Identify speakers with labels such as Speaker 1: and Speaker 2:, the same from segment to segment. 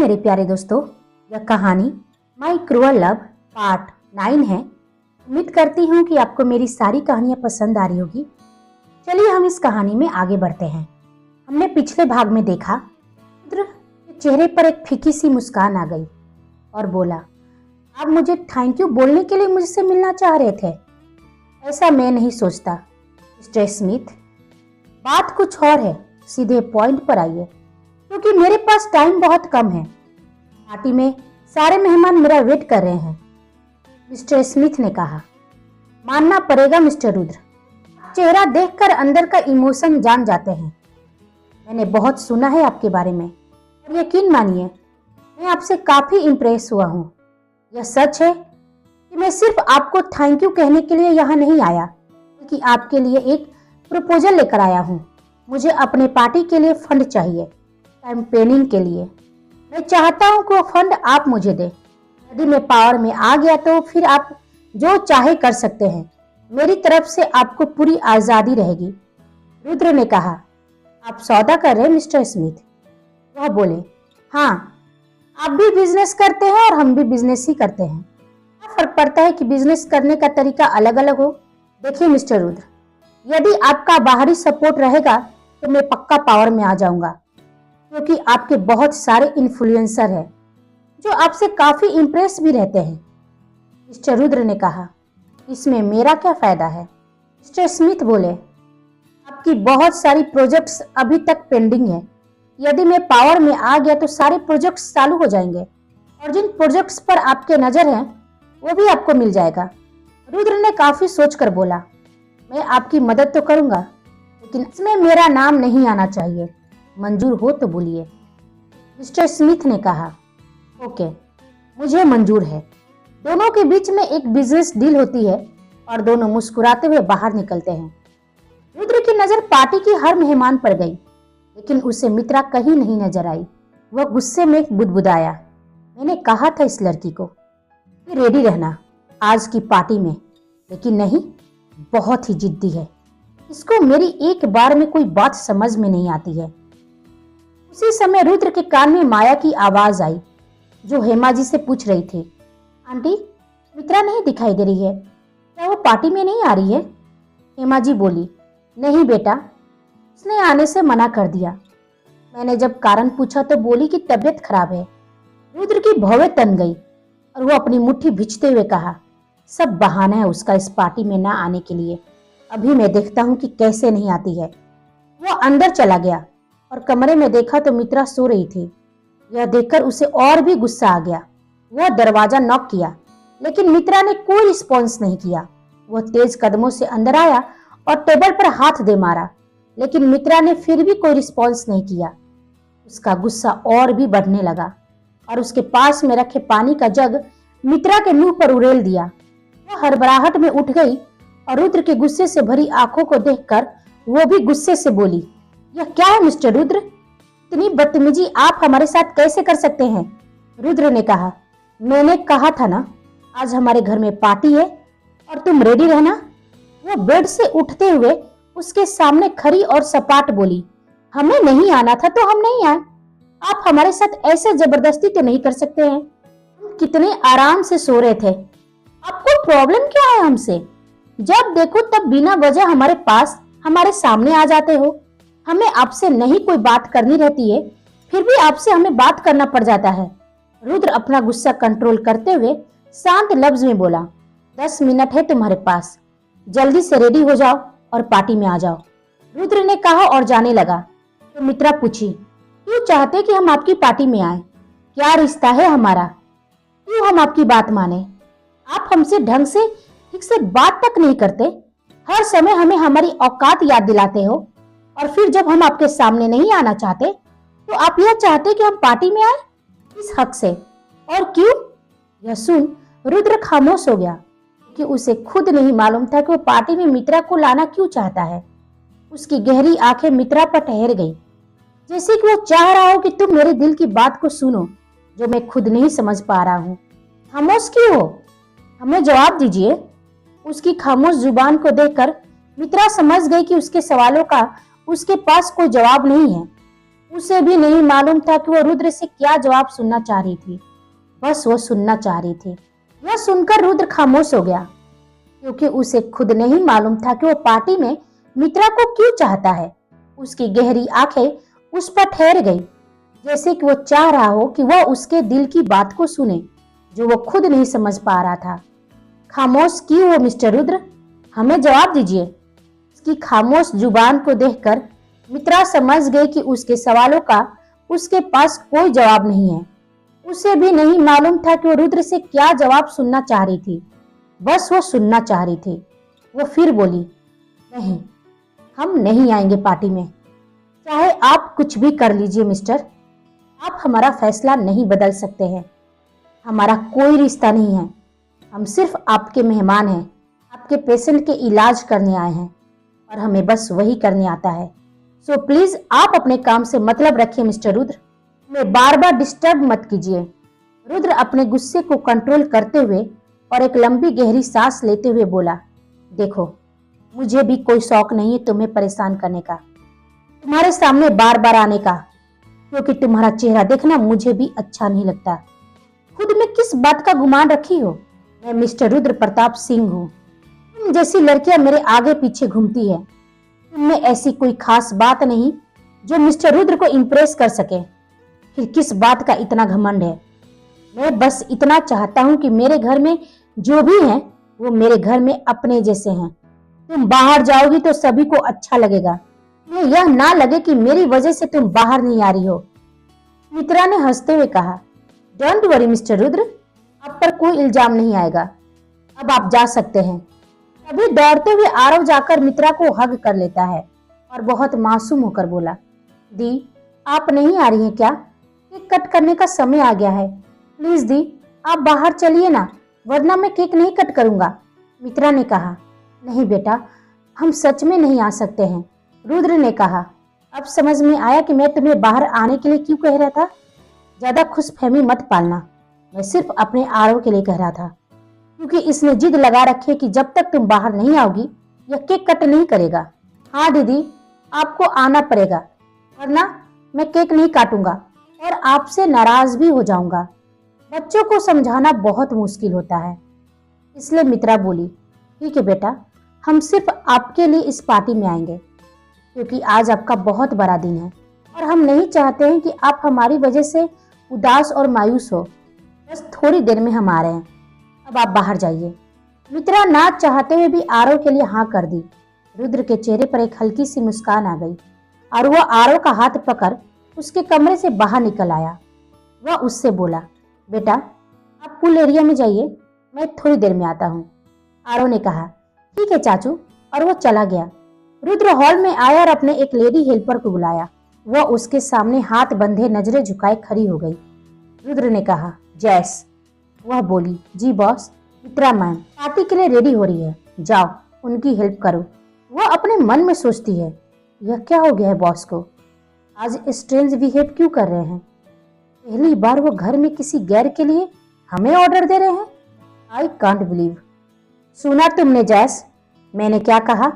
Speaker 1: मेरे प्यारे दोस्तों, यह कहानी माई क्रूअल लव पार्ट 9 है। उम्मीद करती हूँ कि आपको मेरी सारी कहानियाँ पसंद आ रही होगी। चलिए हम इस कहानी में आगे बढ़ते हैं। हमने पिछले भाग में देखा रुद्र के चेहरे पर एक फीकी सी मुस्कान आ गई और बोला, आप मुझे थैंक यू बोलने के लिए मुझसे मिलना चाह रहे थे। ऐसा मैं नहीं सोचता मिस्टर स्मिथ, बात कुछ और है, सीधे पॉइंट पर आइए, क्योंकि मेरे पास टाइम बहुत कम है। पार्टी में सारे मेहमान मेरा वेट कर रहे हैं। मिस्टर स्मिथ ने कहा, मानना पड़ेगा मिस्टर रुद्र, चेहरा देखकर अंदर का इमोशन जान जाते हैं। मैंने बहुत सुना है आपके बारे में और यकीन मानिए मैं आपसे काफी इम्प्रेस हुआ हूँ। यह सच है कि मैं सिर्फ आपको थैंक यू कहने के लिए यहाँ नहीं आया, बल्कि आपके लिए एक प्रपोजल लेकर आया हूँ। मुझे अपने पार्टी के लिए फंड चाहिए, कैंपेनिंग के लिए। मैं चाहता हूँ कि वो फंड आप मुझे दें। यदि मैं पावर में आ गया तो फिर आप जो चाहे कर सकते हैं। मेरी तरफ से आपको पूरी आजादी रहेगी। रुद्र ने कहा, आप सौदा कर रहे हैं मिस्टर स्मिथ? वह बोले, हाँ, आप भी बिजनेस करते हैं और हम भी बिजनेस ही करते हैं। क्या फर्क पड़ता है कि बिजनेस करने का तरीका अलग अलग हो। देखिए मिस्टर रुद्र, यदि आपका बाहरी सपोर्ट रहेगा तो मैं पक्का पावर में आ जाऊंगा, क्योंकि आपके बहुत सारे इन्फ्लुएंसर हैं जो आपसे काफी इम्प्रेस भी रहते हैं। मिस्टर रुद्र ने कहा, इसमें मेरा क्या फायदा है? मिस्टर स्मिथ बोले, आपकी बहुत सारी प्रोजेक्ट्स अभी तक पेंडिंग है। यदि मैं पावर में आ गया तो सारे प्रोजेक्ट्स चालू हो जाएंगे और जिन प्रोजेक्ट्स पर आपके नजर है वो भी आपको मिल जाएगा। रुद्र ने काफी सोचकर बोला, मैं आपकी मदद तो करूंगा, लेकिन इसमें मेरा नाम नहीं आना चाहिए। मंजूर हो तो बोलिए। मिस्टर स्मिथ ने कहा, ओके, मुझे मंजूर है। दोनों के बीच में एक बिजनेस डील होती है और दोनों मुस्कुराते हुए बाहर निकलते हैं। रुद्र की नजर पार्टी की हर मेहमान पर गई, लेकिन उसे मित्रा कहीं नहीं नजर आई। वह गुस्से में बुदबुदाया, मैंने कहा था इस लड़की को कि रेडी रहना आज की पार्टी में, लेकिन नहीं, बहुत ही जिद्दी है। इसको मेरी एक बार में कोई बात समझ में नहीं आती है। उसी समय रुद्र के कान में माया की आवाज आई, जो हेमा जी से पूछ रही थी, आंटी, मित्रा नहीं दिखाई दे रही है, क्या वो पार्टी में नहीं आ रही है? हेमा जी बोली, नहीं बेटा, उसने आने से मना कर दिया। मैंने जब कारण पूछा तो बोली कि तबीयत खराब है। रुद्र की भौवें तन गई और वो अपनी मुट्ठी भिंचते हुए कहा, सब बहाना है उसका इस पार्टी में ना आने के लिए। अभी मैं देखता हूँ कि कैसे नहीं आती है। वो अंदर चला गया और कमरे में देखा तो मित्रा सो रही थी। यह देखकर उसे और भी गुस्सा आ गया। वह दरवाजा नॉक किया, लेकिन मित्रा ने कोई रिस्पॉन्स नहीं किया। वह तेज कदमों से अंदर आया और टेबल पर हाथ दे मारा, लेकिन मित्रा ने फिर भी कोई रिस्पॉन्स नहीं किया। उसका गुस्सा और भी बढ़ने लगा और उसके पास में रखे पानी का जग मित्रा के मुंह पर उड़ेल दिया। वह हड़बड़ाहट में उठ गई और रुद्र के गुस्से से भरी आंखों को देखकर वो भी गुस्से से बोली, यह क्या है मिस्टर रुद्र? इतनी बदतमीजी आप हमारे साथ कैसे कर सकते हैं? रुद्र ने कहा, मैंने कहा था ना, आज हमारे घर में पार्टी है और तुम रेडी रहना। वो बेड से उठते हुए उसके सामने खड़ी और सपाट बोली, हमें नहीं आना था तो हम नहीं आए। आप हमारे साथ ऐसे जबरदस्ती तो नहीं कर सकते हैं। हम कितने आराम से सो रहे थे। आपको प्रॉब्लम क्या है हमसे? जब देखो तब बिना वजह हमारे पास हमारे सामने आ जाते हो। हमें आपसे नहीं कोई बात करनी रहती है, फिर भी आपसे हमें बात करना पड़ जाता है। रुद्र अपना गुस्सा कंट्रोल करते हुए शांत लफ्ज में बोला, 10 मिनट है तुम्हारे पास, जल्दी से रेडी हो जाओ और पार्टी में आ जाओ। रुद्र ने कहा और जाने लगा तो मित्रा पूछी, क्यों चाहते कि हम आपकी पार्टी में आए? क्या रिश्ता है हमारा? क्यों हम आपकी बात माने? आप हमसे ढंग से ठीक से बात तक नहीं करते। हर समय हमें हमारी औकात याद दिलाते हो और फिर जब हम आपके सामने नहीं आना चाहते तो आप यह चाहते कि हम पार्टी में आए? इस हक से? और क्यों? यह सुन रुद्र खामोश हो गया, कि उसे खुद नहीं मालूम था कि वो पार्टी में मित्रा को लाना क्यों चाहता है। उसकी गहरी आंखें मित्रा पर ठहर गई, जैसे कि वो चाह रहा हो कि तुम मेरे दिल की बात को सुनो, जो मैं खुद नहीं समझ पा रहा हूँ। खामोश क्यों हो? हमें जवाब दीजिए। उसकी खामोश जुबान को देखकर मित्रा समझ गई कि उसके सवालों का उसके पास कोई जवाब नहीं है। उसे भी नहीं मालूम था कि वो रुद्र से क्या जवाब सुनना चाह रही थी। बस वो सुनना चाह रही थी। यह सुनकर रुद्र खामोश हो गया, क्योंकि उसे खुद नहीं मालूम था कि वो पार्टी में मित्रा को क्यों चाहता है। उसकी गहरी आंखें उस पर ठहर गई, जैसे कि वो चाह रहा हो कि वह उसके दिल की बात को सुने, जो वो खुद नहीं समझ पा रहा था। खामोश क्यों हो मिस्टर रुद्र? हमें जवाब दीजिए। उसकी खामोश जुबान को देखकर मित्रा समझ गई कि उसके सवालों का उसके पास कोई जवाब नहीं है। उसे भी नहीं मालूम था कि वो रुद्र से क्या जवाब सुनना चाह रही थी। बस वो सुनना चाह रही थी। वो फिर बोली, नहीं, हम नहीं आएंगे पार्टी में। चाहे आप कुछ भी कर लीजिए मिस्टर, आप हमारा फैसला नहीं बदल सकते हैं। हमारा कोई रिश्ता नहीं है। हम सिर्फ आपके मेहमान हैं। आपके पेशेंट के इलाज करने आए हैं और हमें बस वही करने आता है। सो प्लीज आप अपने काम से मतलब रखिए मिस्टर रुद्र। हमें बार बार डिस्टर्ब मत कीजिए। रुद्र अपने गुस्से को कंट्रोल करते हुए और एक लंबी गहरी सांस लेते हुए बोला, देखो, मुझे भी कोई शौक नहीं है तुम्हें परेशान करने का, तुम्हारे सामने बार बार आने का, क्योंकि तुम्हारा चेहरा देखना मुझे भी अच्छा नहीं लगता। खुद में किस बात का गुमान रखी हो? मैं मिस्टर रुद्र प्रताप सिंह हूँ। तुम जैसी लड़कियां मेरे आगे पीछे घूमती है। तुममें ऐसी कोई खास बात नहीं जो मिस्टर रुद्र को इम्प्रेस कर सके। फिर किस बात का इतना घमंड है? मैं बस इतना चाहता हूँ कि मेरे घर में जो भी हैं वो मेरे घर में अपने जैसे हैं। तुम बाहर जाओगी तो सभी को अच्छा लगेगा। तुम्हें यह ना लगे कि मेरी वजह से तुम बाहर नहीं आ रही हो। मित्रा ने हंसते हुए कहा, डोंट वरी मिस्टर रुद्र, आप पर कोई इल्जाम नहीं आएगा। अब आप जा सकते हैं। तभी दौड़ते हुए आरव जाकर मित्रा को हग कर लेता है और बहुत मासूम होकर बोला, दी, आप नहीं आ रही हैं क्या? केक कट करने का समय आ गया है। प्लीज दी, आप बाहर चलिए ना, वरना मैं केक नहीं कट करूंगा। मित्रा ने कहा, नहीं बेटा, हम सच में नहीं आ सकते हैं। रुद्र ने कहा, अब समझ में आया कि मैं तुम्हें बाहर आने के लिए क्यों कह रहा था। ज्यादा खुशफहमी मत पालना। मैं सिर्फ अपने आरव के लिए कह रहा था, क्योंकि इसने जिद लगा रखी है कि जब तक तुम बाहर नहीं आओगी यह केक कट नहीं करेगा। हाँ दीदी, आपको आना पड़ेगा, वरना मैं केक नहीं काटूंगा और आपसे नाराज भी हो जाऊंगा। बच्चों को समझाना बहुत मुश्किल होता है। इसलिए मित्रा बोली, ठीक है बेटा, हम सिर्फ आपके लिए इस पार्टी में आएंगे, क्योंकि आज आपका बहुत बड़ा दिन है और हम नहीं चाहते हैं कि आप हमारी वजह से उदास और मायूस हो। बस थोड़ी देर में हम आ रहे हैं। अब आप बाहर जाइए। मित्रा ना चाहते हुए भी आरव के लिए हाँ कर दी। रुद्र के चेहरे पर एक हल्की सी मुस्कान आ गई और वह आरव का हाथ पकड़ उसके कमरे से बाहर निकल आया। वह उससे बोला, बेटा, आप पूल एरिया में जाइए, मैं थोड़ी देर में आता हूँ। आरव ने कहा, ठीक है चाचू, और वो चला गया। रुद्र हॉल में आया और अपने एक लेडी हेल्पर को बुलाया। वह उसके सामने हाथ बंधे नजरें झुकाए खड़ी हो गई। रुद्र ने कहा, जैस। वह बोली, जी बॉस। मित्रा मैम पार्टी के लिए रेडी हो रही है, जाओ उनकी हेल्प करो। वह अपने मन में सोचती है, यह क्या हो गया है बॉस को, आज स्ट्रेंज बिहेव क्यों कर रहे हैं। पहली बार वो घर में किसी गैर के लिए हमें ऑर्डर दे रहे हैं। I can't believe. सुना तुमने जैस, मैंने क्या कहा?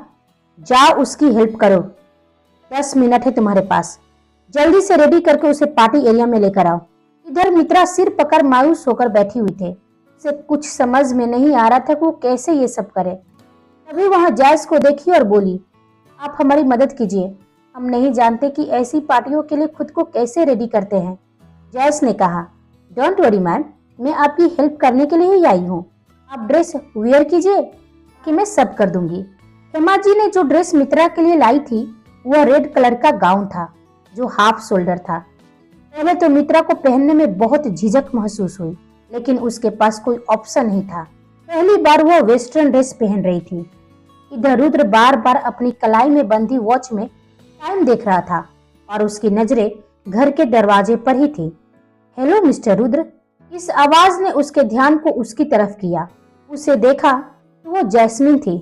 Speaker 1: जाओ उसकी हेल्प करो। 10 मिनट है तुम्हारे पास, जल्दी से रेडी करके उसे पार्टी एरिया में लेकर आओ। इधर मित्रा सिर पकड़ मायूस होकर बैठी हुई थे। उसे कुछ समझ में नहीं आ रहा था कि वो कैसे ये सब करे। तभी वहां जैस को देखी और बोली, आप हमारी मदद कीजिए, हम नहीं जानते कि ऐसी पार्टियों के लिए खुद को कैसे रेडी करते हैं। जैस ने कहा, डोंट वरी मैम, मैं आपकी हेल्प करने के लिए ही आई हूँ। आप ड्रेस वेयर कीजिए कि मैं सब कर दूंगी। हेमा जी ने जो ड्रेस मित्रा के लिए लाई थी वह रेड कलर का गाउन था, जो हाफ शोल्डर था। पहले तो मित्रा को पहनने में बहुत झिझक महसूस हुई, लेकिन उसके पास कोई ऑप्शन नहीं था। पहली बार वह वेस्टर्न ड्रेस पहन रही थी। इधर रुद्र बार बार अपनी कलाई में बंधी वॉच में टाइम देख रहा था और उसकी नजरें घर के दरवाजे पर ही थी। Hello mister Rudra. इस आवाज ने उसके ध्यान को उसकी तरफ किया। उसे देखा तो वो जैस्मिन थी।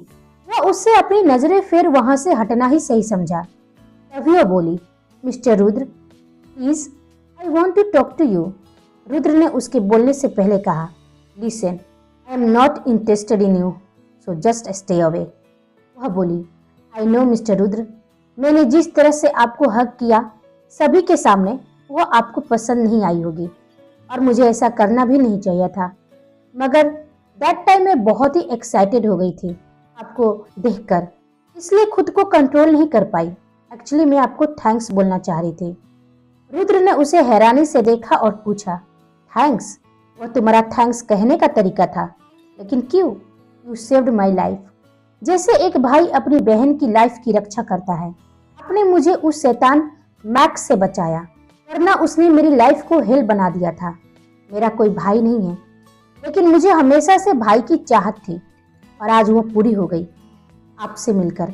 Speaker 1: वह उससे अपनी नजरें फिर वहां से हटना ही सही समझा। तभी वो बोली, mister Rudra please, I want to talk to you. Rudra ने उसके बोलने से पहले कहा, listen, I am not interested in you, so just stay away. वह बोली, आई नो मिस्टर रुद्र, मैंने जिस तरह से आपको हक किया सभी के सामने वो आपको पसंद नहीं आई होगी और मुझे ऐसा करना भी नहीं चाहिए था, मगर दैट टाइम मैं बहुत ही एक्साइटेड हो गई थी आपको देखकर, इसलिए खुद को कंट्रोल नहीं कर पाई। एक्चुअली मैं आपको थैंक्स बोलना चाह रही थी। रुद्र ने उसे हैरानी से देखा और पूछा, थैंक्स? वह तुम्हारा थैंक्स कहने का तरीका था, लेकिन क्यों? You saved my life. जैसे एक भाई अपनी बहन की लाइफ की रक्षा करता है। आपने मुझे उस शैतान मैक्स से बचाया, वरना उसने मेरी लाइफ को हेल बना दिया था। मेरा कोई भाई नहीं है, लेकिन मुझे हमेशा से भाई की चाहत थी और आज वो पूरी हो गई आपसे मिलकर।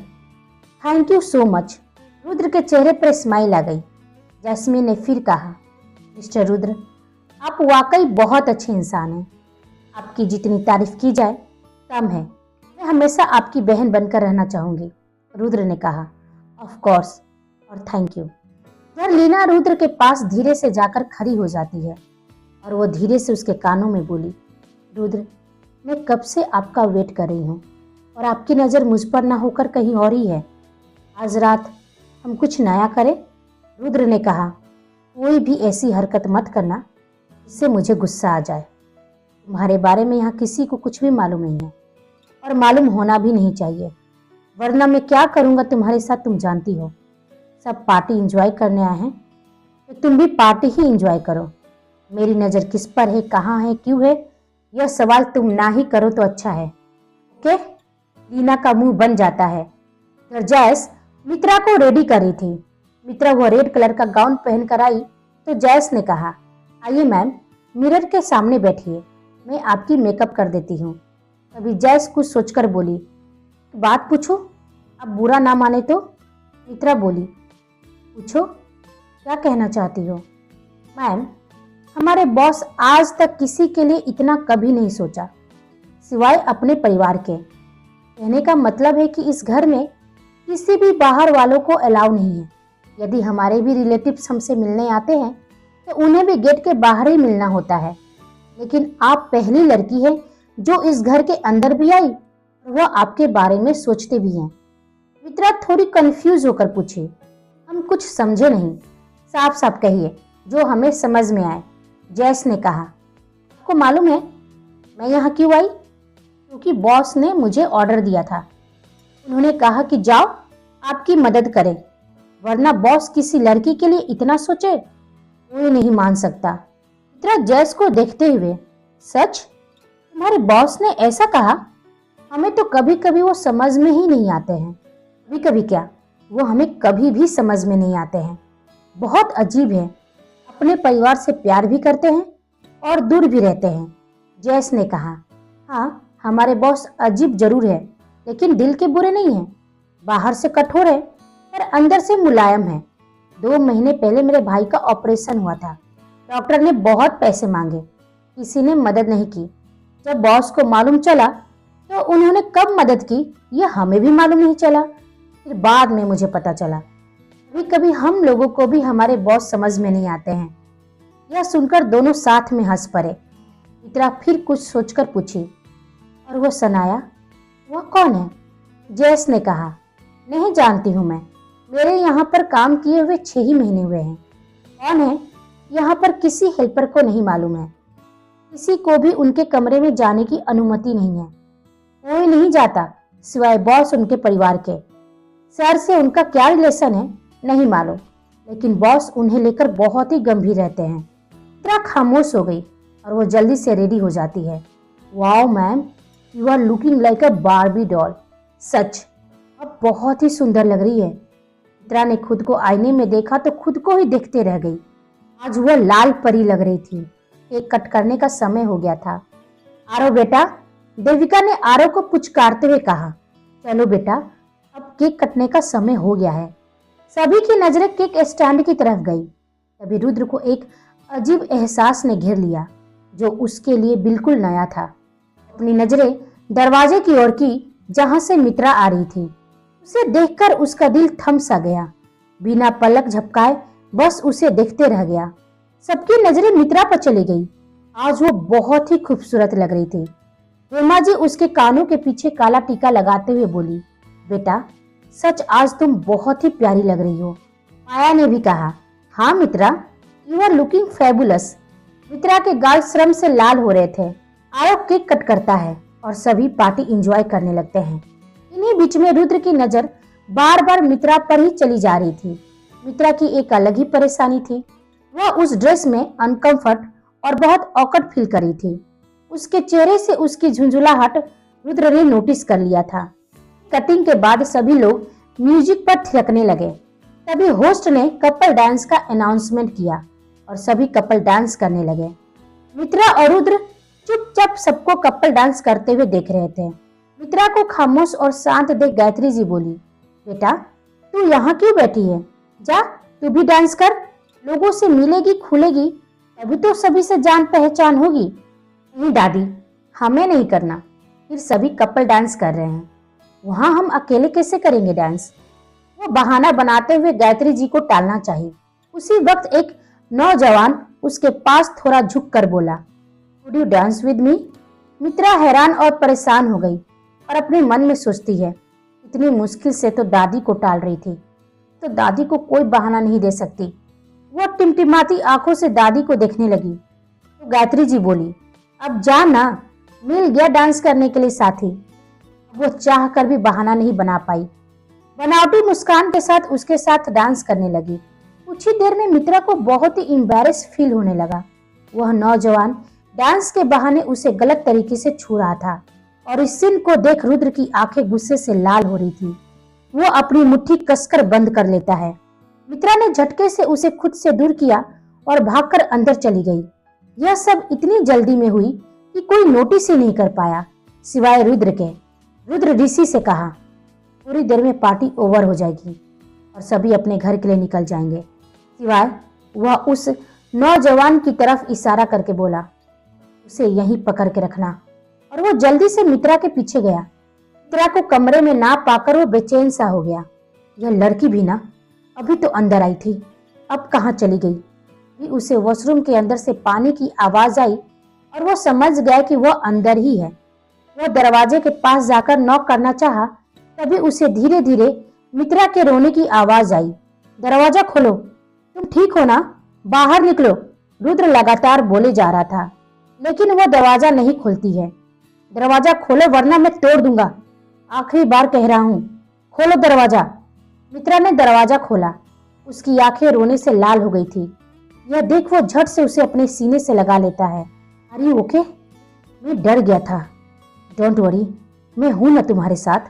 Speaker 1: Thank you so much. Rudra के चेहरे पर स्माइल आ गई। जैस्मीन ने फिर कहा, मिस्टर रुद्र, आप वाकई बहुत अच्छे इंसान हैं। आपकी जितनी तारीफ की जाए कम है। मैं हमेशा आपकी बहन बनकर रहना चाहूंगी। रुद्र ने कहा, ऑफ कोर्स और थैंक यू। इधर लीना रुद्र के पास धीरे से जाकर खड़ी हो जाती है और वो धीरे से उसके कानों में बोली, रुद्र, मैं कब से आपका वेट कर रही हूँ और आपकी नज़र मुझ पर ना होकर कहीं और ही है। आज रात हम कुछ नया करें? रुद्र ने कहा, कोई भी ऐसी हरकत मत करना जिससे मुझे गुस्सा आ जाए। तुम्हारे बारे में यहाँ किसी को कुछ भी मालूम नहीं है और मालूम होना भी नहीं चाहिए, वरना मैं क्या करूँगा तुम्हारे साथ तुम जानती हो। सब पार्टी एंजॉय करने आए हैं तो तुम भी पार्टी ही एंजॉय करो। मेरी नज़र किस पर है, कहाँ है, क्यों है, यह सवाल तुम ना ही करो तो अच्छा है। ओके? लीना का मुंह बन जाता है। जैस मित्रा को रेडी कर रही थी। मित्रा वो रेड कलर का गाउन पहन कर आई तो जैस ने कहा, आइए मैम, मिरर के सामने बैठिए, मैं आपकी मेकअप कर देती हूँ। तभी जैस कुछ सोचकर बोली, बात पूछो, अब बुरा ना माने तो? मित्रा बोली, पूछो, क्या कहना चाहती हो? मैम, हमारे बॉस आज तक किसी के लिए इतना कभी नहीं सोचा, सिवाय अपने परिवार के। कहने का मतलब है कि इस घर में किसी भी बाहर वालों को अलाउ नहीं है। यदि हमारे भी रिलेटिव्स हमसे मिलने आते हैं तो उन्हें भी गेट के बाहर ही मिलना होता है। लेकिन आप पहली लड़की है जो इस घर के अंदर भी आई और वह आपके बारे में सोचते भी हैं। मित्रा थोड़ी कंफ्यूज होकर पूछी, हम कुछ समझे नहीं, साफ साफ कहिए जो हमें समझ में आए। जैस ने कहा, आपको मालूम है मैं यहाँ क्यों आई? क्योंकि बॉस ने मुझे ऑर्डर दिया था। उन्होंने कहा कि जाओ आपकी मदद करें, वरना बॉस किसी लड़की के लिए इतना सोचे कोई नहीं मान सकता। मित्रा जैस को देखते हुए, सच? तुम्हारे बॉस ने ऐसा कहा? हमें तो कभी कभी वो समझ में ही नहीं आते हैं। कभी कभी क्या, वो हमें कभी भी समझ में नहीं आते हैं। बहुत अजीब है, अपने परिवार से प्यार भी करते हैं और दूर भी रहते हैं। जैस ने कहा, हाँ, हमारे बॉस अजीब जरूर है, लेकिन दिल के बुरे नहीं हैं। बाहर से कठोर है पर अंदर से मुलायम है। 2 महीने पहले मेरे भाई का ऑपरेशन हुआ था। डॉक्टर ने बहुत पैसे मांगे, किसी ने मदद नहीं की। जब बॉस को मालूम चला तो उन्होंने कब मदद की यह हमें भी मालूम नहीं चला। फिर बाद में मुझे पता चला। कभी कभी हम लोगों को भी हमारे बॉस समझ में नहीं आते हैं। यह सुनकर दोनों साथ में हंस पड़े। मित्रा फिर कुछ सोचकर पूछी, और वह सनाया, वह कौन है? जैस ने कहा, नहीं जानती हूँ मैं, मेरे यहाँ पर काम किए हुए 6 ही महीने हुए हैं। कौन है यहाँ पर किसी हेल्पर को नहीं मालूम है। किसी को भी उनके कमरे में जाने की अनुमति नहीं है। कोई नहीं जाता सिवाय बॉस उनके परिवार के। सर से उनका क्या रिलेशन है नहीं मालूम, लेकिन बॉस उन्हें लेकर बहुत ही गंभीर रहते हैं। मित्रा खामोश हो गई और वो जल्दी से रेडी हो जाती है। Wow ma'am, you are looking like a Barbie doll. सच, अब बहुत ही सुंदर लग रही है। मित्रा ने खुद को आईने में देखा तो खुद को ही देखते रह गई। आज वह लाल परी लग रही थी। केक कट करने का समय हो गया था। आरो बेटा, देविका ने आरो को पुचकारते हुए कहा, चलो बेटा, अब केक कटने का समय हो गया है। सभी की नजरें केक स्टैंड की तरफ गई। तभी रुद्र को एक अजीब एहसास ने घेर लिया जो उसके लिए बिल्कुल नया था। अपनी नजरें दरवाजे की ओर की जहां से मित्रा आ रही थी। उसे देखकर उसका दिल थम सा गया। बिना पलक झपकाए बस उसे देखते रह गया। सबकी नजरें मित्रा पर चली गई। आज वो बहुत ही खूबसूरत लग रही थी। हेमा जी उसके कानों के पीछे काला टीका लगाते हुए बोली, बेटा, सच आज तुम बहुत ही प्यारी लग रही हो। माया ने भी कहा, हाँ मित्रा, यू आर लुकिंग फैबुलस। मित्रा के गाल श्रम से लाल हो रहे थे। आरव केक कट करता है और सभी पार्टी एंजॉय करने लगते हैं। इन्हीं बीच में रुद्र की नजर बार बार मित्रा पर ही चली जा रही थी। मित्रा की एक अलग ही परेशानी थी। वह उस ड्रेस में अनकंफर्ट और बहुत ऑकवर्ड फील कर रही थी। उसके चेहरे से उसकी झुंझुलाहट रुद्र ने नोटिस कर लिया था। कटिंग के बाद सभी लोग म्यूजिक पर थिरकने लगे। तभी होस्ट ने कपल डांस का अनाउंसमेंट किया और सभी कपल डांस करने लगे। मित्रा और रुद्र चुपचाप सबको कपल डांस करते हुए देख रहे थे। मित्रा को खामोश और शांत देख गायत्री जी बोली, बेटा तू यहाँ क्यों बैठी है? जा तू भी डांस कर, लोगों से मिलेगी खुलेगी तभी तो सभी से जान पहचान होगी। नहीं दादी, हमें नहीं करना। फिर सभी कपल डांस कर रहे हैं, वहां हम अकेले कैसे करेंगे डांस? वो बहाना बनाते हुए गायत्री जी को टालना चाहिए। उसी वक्त एक नौजवान उसके पास थोड़ा झुक कर बोला, would you dance with me? Mitra हैरान और परेशान हो गई और अपने मन में सोचती है, इतनी मुश्किल से तो दादी को टाल रही थी, तो दादी को कोई बहाना नहीं दे सकती। वो टिमटिमाती आंखों से दादी को देखने लगी तो गायत्री जी बोली, अब जा ना, मिल गया डांस करने के लिए साथी। वो चाह कर भी बहाना नहीं बना पाई। बनावटी मुस्कान के साथ उसके साथ डांस करने लगी। कुछ ही देर में मित्रा को बहुत ही एम्बैरेस फील होने लगा। वह नौजवान डांस के बहाने उसे गलत तरीके से छू रहा था और इस सीन को देख रुद्र की आंखें गुस्से से लाल हो रही थी। वो अपनी मुट्ठी कसकर बंद कर लेता है। मित्रा ने झटके से उसे खुद से दूर किया और भागकर अंदर चली गई। यह सब इतनी जल्दी में हुई कि कोई नोटिस ही नहीं कर पाया सिवाय रुद्र के। रुद्र ऋषि से कहा, थोड़ी देर में पार्टी ओवर हो जाएगी और सभी अपने घर के लिए निकल जाएंगे। सिवाय वह उस नौजवान की तरफ इशारा करके बोला, उसे यहीं पकड़ के रखना। और वो जल्दी से मित्रा के पीछे गया। मित्रा को कमरे में ना पाकर वो बेचैन सा हो गया। यह लड़की भी ना अभी तो अंदर आई थी, अब कहाँ चली गई? भी उसे वॉशरूम के अंदर से पानी की आवाज आई और वो समझ गया कि वह अंदर ही है। वह दरवाजे के पास जाकर नॉक करना चाहा, तभी उसे धीरे धीरे मित्रा के रोने की आवाज आई, दरवाजा खोलो, तुम ठीक हो ना, बाहर निकलो। रुद्र लगातार बोले जा रहा था लेकिन वह दरवाजा नहीं खोलती है। दरवाजा खोलो वरना मैं तोड़ दूंगा, आखिरी बार कह रहा हूँ, खोलो दरवाजा। मित्रा ने दरवाजा खोला। उसकी आंखें रोने से लाल हो गई थी। यह देख वो झट से उसे अपने सीने से लगा लेता है। Are you okay? मैं डर गया था। डोंट वरी, मैं हूं ना तुम्हारे साथ।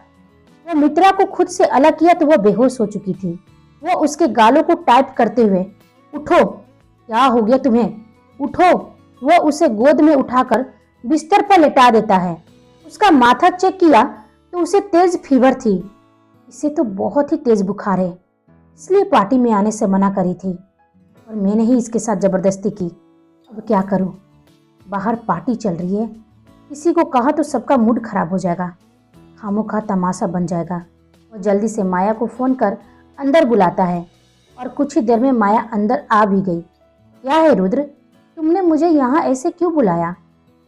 Speaker 1: वह मित्रा को खुद से अलग किया तो वह बेहोश हो चुकी थी। वह उसके गालों को टाइप करते हुए, उठो, क्या हो गया तुम्हें, उठो। वह उसे गोद में उठाकर बिस्तर पर लेटा देता है। उसका माथा चेक किया तो उसे तेज फीवर थी। इसे तो बहुत ही तेज बुखार है, इसलिए पार्टी में आने से मना करी थी और मैंने ही इसके साथ जबरदस्ती की। अब क्या करूं? बाहर पार्टी चल रही है, किसी को कहा तो सबका मूड खराब हो जाएगा, खामोखा तमाशा बन जाएगा। वो जल्दी से माया को फोन कर अंदर बुलाता है और कुछ ही देर में माया अंदर आ भी गई। क्या है रुद्र, तुमने मुझे यहाँ ऐसे क्यों बुलाया?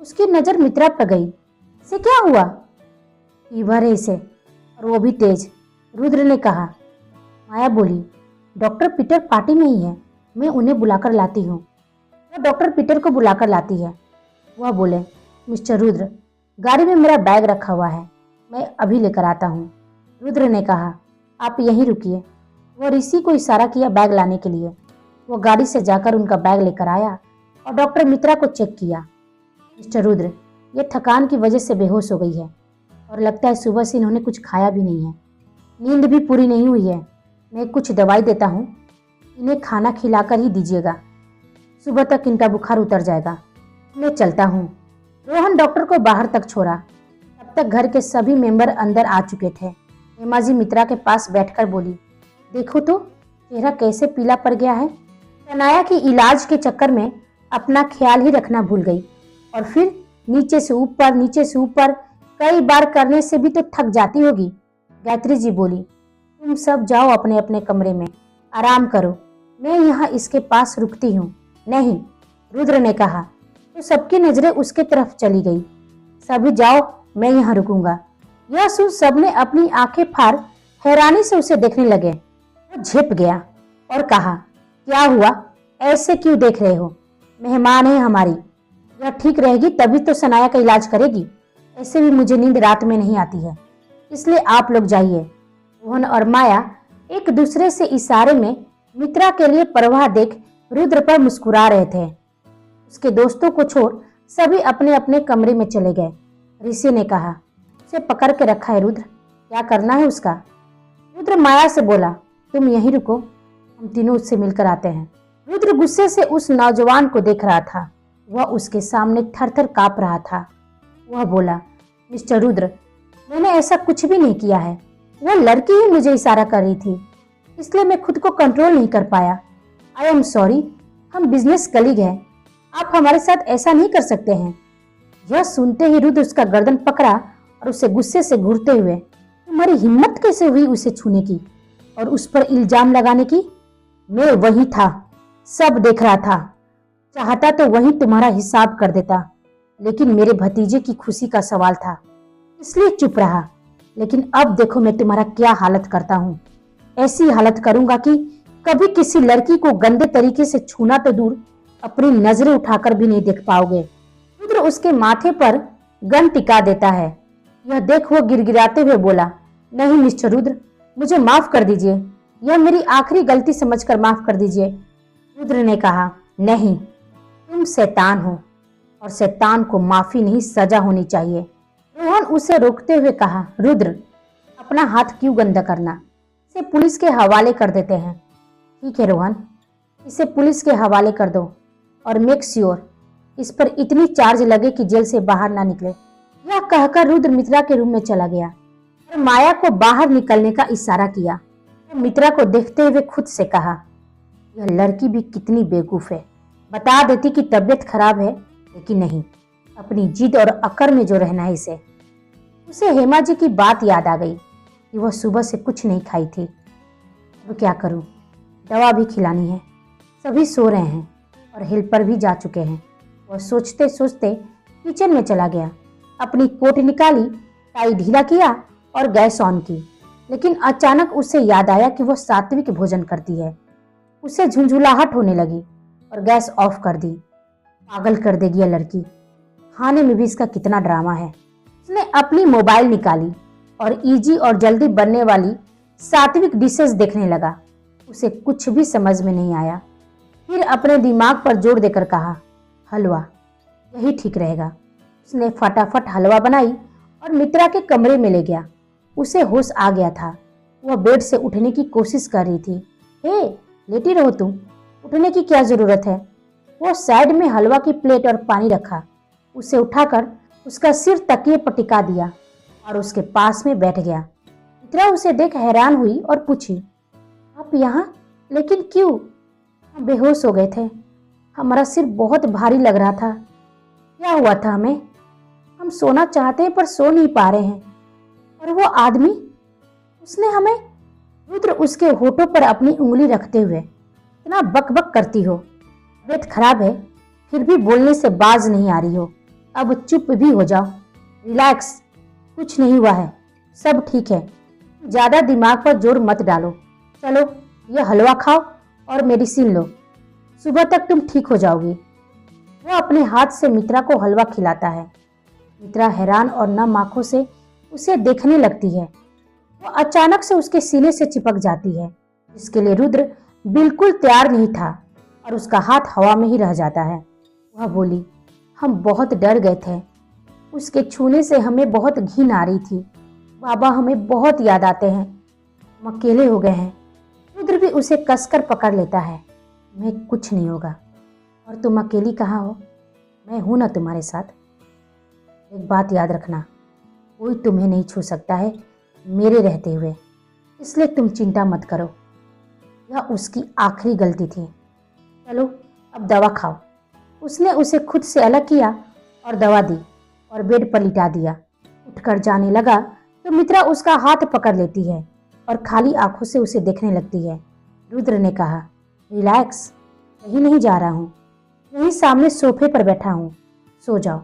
Speaker 1: उसकी नजर मित्रा पर गई। इसे क्या हुआ? फीवर है इसे, और वो भी तेज, रुद्र ने कहा। माया बोली, डॉक्टर पीटर पार्टी में ही है, मैं उन्हें बुलाकर लाती हूँ। वह डॉक्टर पीटर को बुलाकर लाती है। वह बोले, मिस्टर रुद्र, गाड़ी में मेरा बैग रखा हुआ है, मैं अभी लेकर आता हूँ। रुद्र ने कहा, आप यहीं रुकिए। वह ऋषि को इशारा किया बैग लाने के लिए। वो गाड़ी से जाकर उनका बैग लेकर आया और डॉक्टर मित्रा को चेक किया। मिस्टर रुद्र, ये थकान की वजह से बेहोश हो गई है और लगता है सुबह से इन्होंने कुछ खाया भी नहीं है, नींद भी पूरी नहीं हुई है। मैं कुछ दवाई देता हूँ, इन्हें खाना खिलाकर ही दीजिएगा, सुबह तक इनका बुखार उतर जाएगा। मैं चलता हूँ। रोहन डॉक्टर को बाहर तक छोड़ा। तब तक घर के सभी मेंबर अंदर आ चुके थे। हेमा जी मित्रा के पास बैठकर बोली, देखो तो चेहरा कैसे पीला पड़ गया है। तनाया की इलाज के चक्कर में अपना ख्याल ही रखना भूल गई और फिर नीचे से ऊपर कई बार करने से भी तो थक जाती होगी। गायत्री जी बोली, तुम सब जाओ अपने अपने कमरे में, आराम करो, मैं यहाँ इसके पास रुकती हूँ। नहीं, रुद्र ने कहा तो सबकी नजरें उसके तरफ चली गई। सभी जाओ, मैं यहाँ रुकूंगा। यह सुन सबने अपनी आंखें फाड़ हैरानी से उसे देखने लगे। वो झिप गया और कहा, क्या हुआ? ऐसे क्यों देख रहे हो? मेहमान है हमारी, यह ठीक रहेगी तभी तो सनाया का इलाज करेगी। ऐसे भी मुझे नींद रात में नहीं आती है, इसलिए आप लोग जाइए। रोहन और माया एक दूसरे से इशारे में मित्रा के लिए परवाह देख रुद्र पर मुस्कुरा रहे थे। उसके दोस्तों को छोड़ सभी अपने अपने कमरे में चले गए। ऋषि ने कहा, उसे पकड़ के रखा है रुद्र, क्या करना है उसका? रुद्र माया से बोला, तुम यहीं रुको, हम तीनों उससे मिलकर आते हैं। रुद्र गुस्से से उस नौजवान को देख रहा था। वह उसके सामने थर-थर कांप रहा था। वह बोला, मिस्टर रुद्र, मैंने ऐसा कुछ भी नहीं किया है। वह लड़की ही मुझे इशारा कर रही थी, इसलिए मैं खुद को कंट्रोल नहीं कर पाया। आई एम सॉरी, हम बिजनेस कलीग हैं, आप हमारे साथ ऐसा नहीं कर सकते हैं। यह सुनते ही रुद्र उसका गर्दन पकड़ा और उसे गुस्से से घूरते हुए, तुम्हारी हिम्मत कैसे हुई उसे छूने की और उस पर इल्जाम लगाने की? मैं वही था, सब देख रहा था, चाहता तो वही तुम्हारा हिसाब कर देता, लेकिन मेरे भतीजे की खुशी का सवाल था, इसलिए चुप रहा। लेकिन अब देखो मैं तुम्हारा क्या हालत करता हूँ। ऐसी हालत करूंगा कि कभी किसी लड़की को गंदे तरीके से छूना तो दूर, अपनी नजरें उठाकर भी नहीं देख पाओगे। रुद्र उसके माथे पर गन टिका देता है। यह देख वो गिड़गिड़ाते हुए बोला, नहीं मिस्टर रुद्र, मुझे माफ कर दीजिए, यह मेरी आखिरी गलती समझकर माफ कर दीजिए। रुद्र ने कहा, नहीं, तुम शैतान हो और शैतान को माफी नहीं सजा होनी चाहिए। रोहन उसे रोकते हुए कहा, रुद्र, अपना हाथ क्यों गंदा करना, इसे पुलिस के हवाले कर देते हैं। ठीक है रोहन, इसे पुलिस के हवाले कर दो और मेक श्योर इस पर इतनी चार्ज लगे कि जेल से बाहर ना निकले। यह कहकर रुद्र मित्रा के रूम में चला गया और माया को बाहर निकलने का इशारा किया। मित्रा को देखते हुए खुद से कहा, यह लड़की भी कितनी बेवकूफ है, बता देती कि तबीयत खराब है, लेकिन नहीं, अपनी जिद और अकड़ में जो रहना है इसे। उसे हेमा जी की बात याद आ गई कि वह सुबह से कुछ नहीं खाई थी। अब क्या करूं, दवा भी खिलानी है, सभी सो रहे हैं और हेल्पर भी जा चुके हैं। वह सोचते सोचते किचन में चला गया, अपनी कोट निकाली, टाई ढीला किया और गैस ऑन की। लेकिन अचानक उसे याद आया कि वह सात्विक भोजन करती है। उसे झुंझुलाहट होने लगी और गैस ऑफ कर दी। पागल कर देगी यह लड़की, खाने में भी इसका कितना ड्रामा है। उसने अपनी मोबाइल निकाली और इजी और जल्दी बनने वाली सात्विक डिशेस देखने लगा। उसे कुछ भी समझ में नहीं आया। फिर अपने दिमाग पर जोर देकर कहा, हलवा, यही ठीक रहेगा। उसने फटाफट हलवा बनाई और मित्रा के कमरे में ले गया। उसे होश आ गया था। वह बेड से उठने की कोशिश कर रही थी। हे, लेटी रहो तुम, उठने की क्या जरूरत है? वो साइड में हलवा की प्लेट और पानी रखा। उसे उठाकर उसका सिर तकिए पर टिका दिया और उसके पास में बैठ गया। मित्रा उसे देख हैरान हुई और पूछी, आप यहाँ? लेकिन क्यों? हम बेहोश हो गए थे, हमारा सिर बहुत भारी लग रहा था। क्या हुआ था हमें? हम सोना चाहते हैं पर सो नहीं पा रहे हैं। और वो आदमी, उसने हमें। रुद्र उसके होठों पर अपनी उंगली रखते हुए, इतना बकबक करती हो, तबीयत खराब है, फिर भी बोलने से बाज नहीं आ रही हो। अब चुप भी हो जाओ, रिलैक्स, कुछ नहीं हुआ है, सब ठीक है। ज्यादा दिमाग पर जोर मत डालो। चलो ये हलवा खाओ और मेडिसिन लो, सुबह तक तुम ठीक हो जाओगी। वो अपने हाथ से मित्रा को हलवा खिलाता है। मित्रा हैरान और नम आंखों से उसे देखने लगती है। वो अचानक से उसके सीने से चिपक जाती है, जिसके लिए रुद्र बिल्कुल तैयार नहीं था और उसका हाथ हवा में ही रह जाता है। वह बोली, हम बहुत डर गए थे, उसके छूने से हमें बहुत घिन आ रही थी। बाबा हमें बहुत याद आते हैं, हम अकेले हो गए हैं। रुद्र भी उसे कसकर पकड़ लेता है। मैं कुछ नहीं होगा, और तुम अकेली कहाँ हो, मैं हूं ना तुम्हारे साथ। एक बात याद रखना, कोई तुम्हें नहीं छू सकता है मेरे रहते हुए, इसलिए तुम चिंता मत करो। यह उसकी आखिरी गलती थी। चलो अब दवा खाओ। उसने उसे खुद से अलग किया और दवा दी और बेड पर लिटा दिया। उठकर जाने लगा तो मित्रा उसका हाथ पकड़ लेती है और खाली आंखों से उसे देखने लगती है। रुद्र ने कहा, रिलैक्स, कहीं नहीं जा रहा हूँ, यहीं सामने सोफे पर बैठा हूँ, सो जाओ।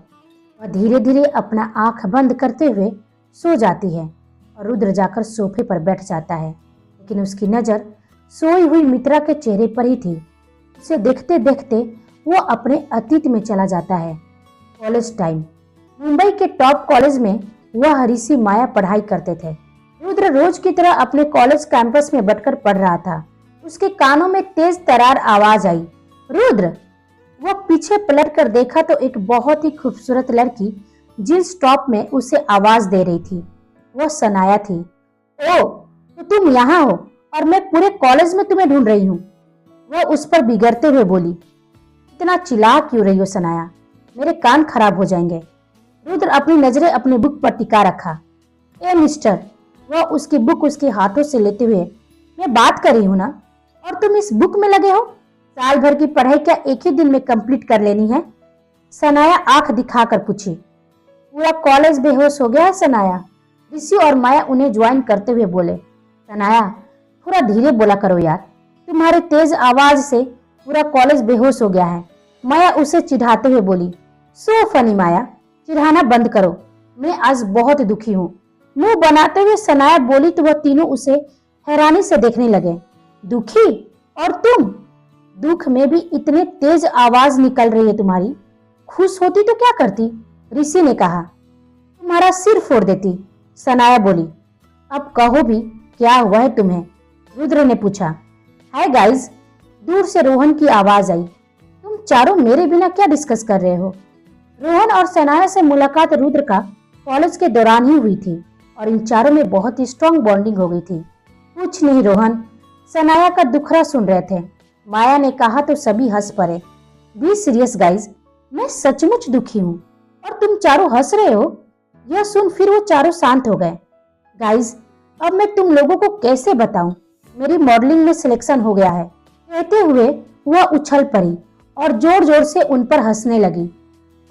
Speaker 1: वह धीरे धीरे अपना आंख बंद करते हुए सो जाती है और रुद्र जाकर सोफे पर बैठ जाता है। लेकिन उसकी नज़र सोई हुई मित्रा के चेहरे पर ही थी। उसे देखते देखते वो अपने अतीत में चला जाता है। College time. मुंबई के टॉप कॉलेज में वह ऋषि माया पढ़ाई करते थे। रुद्र रोज की तरह अपने कॉलेज कैंपस में बैठकर पढ़ रहा था। उसके कानों में तेज तरार आवाज आई, रुद्र। वह पीछे पलट कर देखा तो एक बहुत ही खूबसूरत लड़की जींस टॉप में उसे आवाज दे रही थी। वह सनाया थी। ओ, तो तुम यहाँ हो और मैं पूरे कॉलेज में तुम्हें ढूंढ रही हूँ। वह उस पर बिगड़ते हुए बोली, इतना चिल्ला क्यों रही हो सनाया, मेरे कान खराब हो जाएंगे। रुद्र अपनी नजरें अपनी बुक पर टिका रखा। ए मिस्टर, वह उसकी बुक उसके हाथों से लेते हुए, मैं बात कर रही हूँ ना, और तुम इस बुक में लगे हो। साल भर की पढ़ाई क्या एक ही दिन में कंप्लीट कर लेनी है? सनाया आंख दिखाकर पूछी। पूरा कॉलेज बेहोश हो गया है सनाया। ऋषि और माया उन्हें ज्वाइन करते हुए बोले। सनाया, थोड़ा धीरे बोला करो यार, तुम्हारे तेज आवाज से पूरा कॉलेज बेहोश हो गया है। माया उसे चिढ़ाते हुए बोली। सो फनी माया, चिढ़ाना बंद करो, मैं आज बहुत दुखी हूँ। मुंह बनाते हुए सनाया बोली तो वह तीनों उसे हैरानी से देखने लगे। दुखी? और तुम? दुख में भी इतने तेज आवाज निकल रही है तुम्हारी। खुश होती तो क्या करती? ऋषि ने कहा। तुम्हारा सिर फोड़ देती, सनाया बोली। अब कहो भी, क्या हुआ है तुम्हें? रुद्र ने पूछा। हाय गाइस, दूर से रोहन की आवाज आई। तुम चारों मेरे बिना क्या डिस्कस कर रहे हो? रोहन और सनाया से मुलाकात रुद्र का कॉलेज के दौरान ही हुई थी और इन चारों में बहुत ही स्ट्रॉन्ग बॉन्डिंग हो गई थी। कुछ नहीं रोहन, सनाया का दुखड़ा सुन रहे थे। माया ने कहा तो सभी हंस पड़े। बी सीरियस गाइज, मैं सचमुच दुखी हूँ और तुम चारों हंस रहे हो। यह सुन फिर वो चारों शांत हो गए। गाइज, अब मैं तुम लोगों को कैसे बताऊं, मेरी मॉडलिंग में सिलेक्शन हो गया है। कहते हुए वह उछल पड़ी और जोर जोर से उन पर हंसने लगी।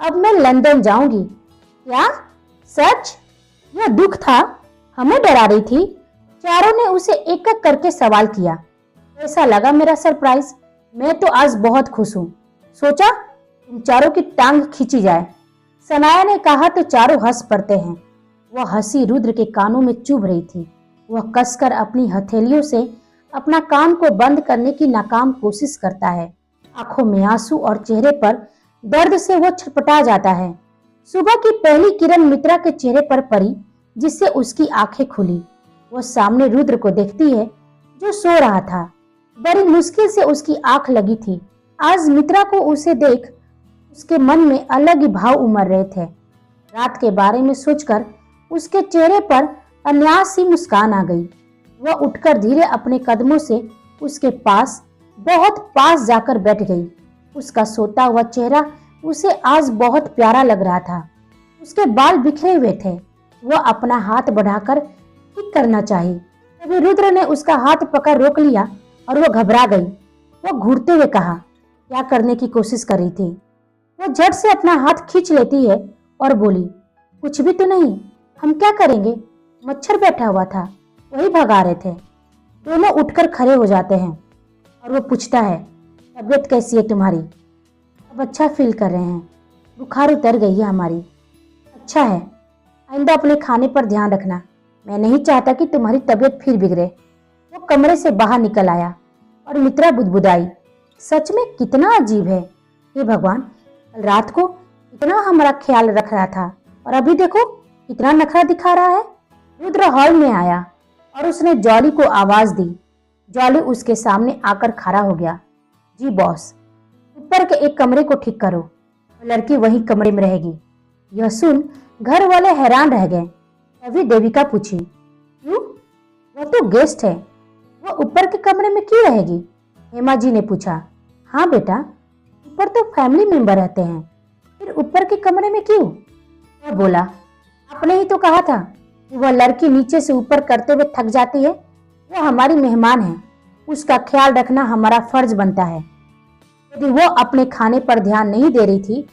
Speaker 1: अब मैं लंदन जाऊंगी। क्या? सच? यह दुख था? हमें डरा रही थी? चारों ने उसे एक एक करके सवाल किया। कैसा लगा मेरा सरप्राइज? मैं तो आज बहुत खुश हूँ। सोचा तुम चारों की टांग खींची जाए। सनाया ने कहा तो चारों हंस पड़ते हैं। वह हंसी रुद्र के कानों में चुभ रही थी। वह कसकर अपनी हथेलियों से अपना कान को बंद करने की नाकाम कोशिश करता है। आंखों में आंसू और चेहरे पर दर्द से वो छटपटा जाता है। सुबह की पहली किरण मित्रा के चेहरे पर पड़ी, जिससे उसकी आंखें खुली। वो सामने रुद्र को देखती है जो सो रहा था। बड़ी मुश्किल से उसकी आंख लगी थी। आज मित्रा को उसे देख उसके मन में अलग ही भाव उमड़ रहे थे। रात के बारे में सोचकर उसके चेहरे पर अनायास सी मुस्कान आ गई। वह उठकर धीरे अपने कदमों से उसके पास, बहुत पास जाकर बैठ गई। उसका सोता हुआ चेहरा उसे आज बहुत प्यारा लग रहा था। उसके बाल बिखरे हुए थे। वह अपना हाथ बढ़ाकर ठीक करना चाही, तभी रुद्र ने उसका हाथ पकड़ रोक लिया और वह घबरा गई। वह घूरते हुए कहा, क्या करने की कोशिश कर रही थी? वह झट से अपना हाथ खींच लेती है और बोली, कुछ भी तो नहीं, हम क्या करेंगे? मच्छर बैठा हुआ था, वही भगा रहे थे। दोनों उठकर खड़े हो जाते हैं और वो पूछता है, तबीयत कैसी है तुम्हारी? अब अच्छा फील कर रहे हैं, बुखार उतर गई है हमारी। अच्छा है, आइंदा अपने खाने पर ध्यान रखना, मैं नहीं चाहता कि तुम्हारी तबीयत फिर बिगड़े। वो कमरे से बाहर निकल आया और मित्रा बुदबुदाई, सच में कितना अजीब है। हे भगवान, कल रात को इतना हमारा ख्याल रख रहा था और अभी देखो कितना नखरा दिखा रहा है। रुद्र हॉल में आया और उसने जॉली को आवाज दी। जॉली उसके सामने आकर खड़ा हो गया। जी बॉस, ऊपर के एक कमरे को ठीक करो, लड़की वही कमरे में रहेगी। यह सुन घर वाले हैरान रह गए। तभी देविका पूछी, क्यों? वह तो गेस्ट है, वह ऊपर के कमरे में क्यों रहेगी? हेमा जी ने पूछा। हाँ बेटा, ऊपर तो फैमिली मेंबर रहते हैं, फिर ऊपर के कमरे में क्यों? वह बोला, आपने ही तो कहा था कि वह लड़की नीचे से ऊपर करते हुए थक जाती है। वह हमारी मेहमान है, उसका ख्याल रखना हमारा फर्ज बनता है। यदि वो अपने खाने पर ध्यान नहीं दे रही थी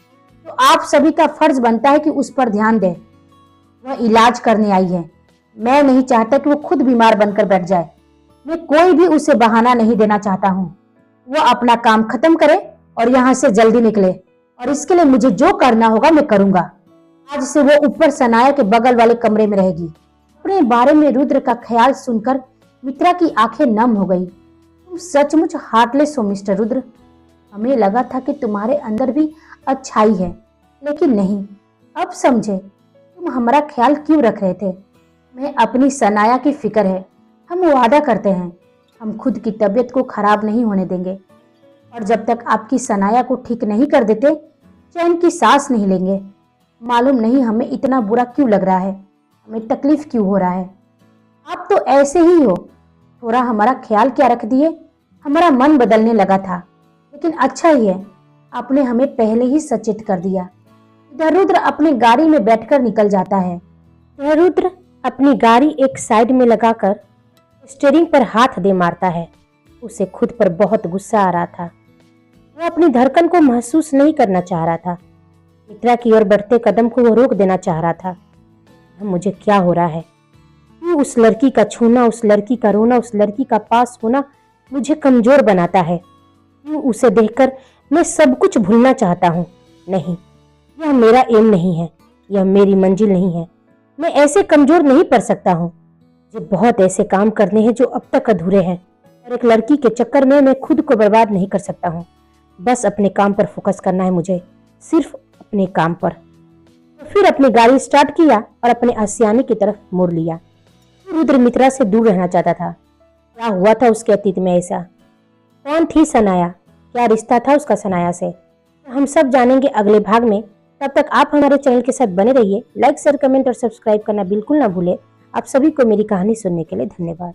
Speaker 1: तो आप सभी का फर्ज बनता है कि उस पर ध्यान दे। वह इलाज करने आई है, मैं नहीं चाहता कि वो खुद बीमार बनकर बैठ जाए। मैं कोई भी उसे बहाना नहीं देना चाहता हूँ। वो अपना काम खत्म करे और यहाँ से जल्दी निकले, और इसके लिए मुझे जो करना होगा मैं करूंगा। आज से वो ऊपर सनाया के बगल वाले कमरे में रहेगी। अपने बारे में रुद्र का ख्याल सुनकर मित्रा की आंखें नम हो गई। तुम सचमुच हार्टलेस हो मिस्टर रुद्र। हमें लगा था कि तुम्हारे अंदर भी अच्छाई है, लेकिन नहीं। अब समझे तुम हमारा ख्याल क्यों रख रहे थे। मैं अपनी सनाया की फिक्र है। हम वादा करते हैं, हम खुद की तबीयत को खराब नहीं होने देंगे, और जब तक आपकी सनाया को ठीक नहीं कर देते चैन की सांस नहीं लेंगे। मालूम नहीं हमें इतना बुरा क्यों लग रहा है, हमें तकलीफ क्यों हो रहा है। आप तो ऐसे ही हो, थोड़ा हमारा ख्याल क्या रख दिए। हमारा मन बदलने लगा था, लेकिन अच्छा ही है, आपने हमें पहले ही सचेत कर दिया। इधर रुद्र अपनी गाड़ी में बैठकर निकल जाता है। यह रुद्र अपनी गाड़ी एक साइड में लगाकर स्टीयरिंग पर हाथ दे मारता है। उसे खुद पर बहुत गुस्सा आ रहा था। वह अपनी धड़कन को महसूस नहीं करना चाह रहा था। मित्रा की ओर बढ़ते कदम को वो रोक देना चाह रहा था। मुझे क्या हो रहा है? क्यों उस लड़की का छूना, उस लड़की का रोना, उस लड़की का पास होना मुझे कमजोर बनाता है? क्यों उसे देखकर मैं सब कुछ भूलना चाहता हूँ? नहीं, यह मेरा एम नहीं है, यह मेरी मंजिल नहीं है। मैं ऐसे कमजोर नहीं पड़ सकता हूँ। मुझे बहुत ऐसे काम करने हैं जो अब तक अधूरे हैं, और एक लड़की के चक्कर में मैं खुद को बर्बाद नहीं कर सकता हूँ। बस अपने काम पर फोकस करना है मुझे, सिर्फ अपने काम पर। तो फिर अपनी गाड़ी स्टार्ट किया और अपने आशियाने की तरफ मुड़ लिया। रुद्र मित्रा से दूर रहना चाहता था। क्या हुआ था उसके अतीत में ऐसा? कौन थी सनाया? क्या रिश्ता था उसका सनाया से? हम सब जानेंगे अगले भाग में। तब तक आप हमारे चैनल के साथ बने रहिए। लाइक, शेयर, कमेंट और सब्सक्राइब करना बिल्कुल ना भूले। आप सभी को मेरी कहानी सुनने के लिए धन्यवाद।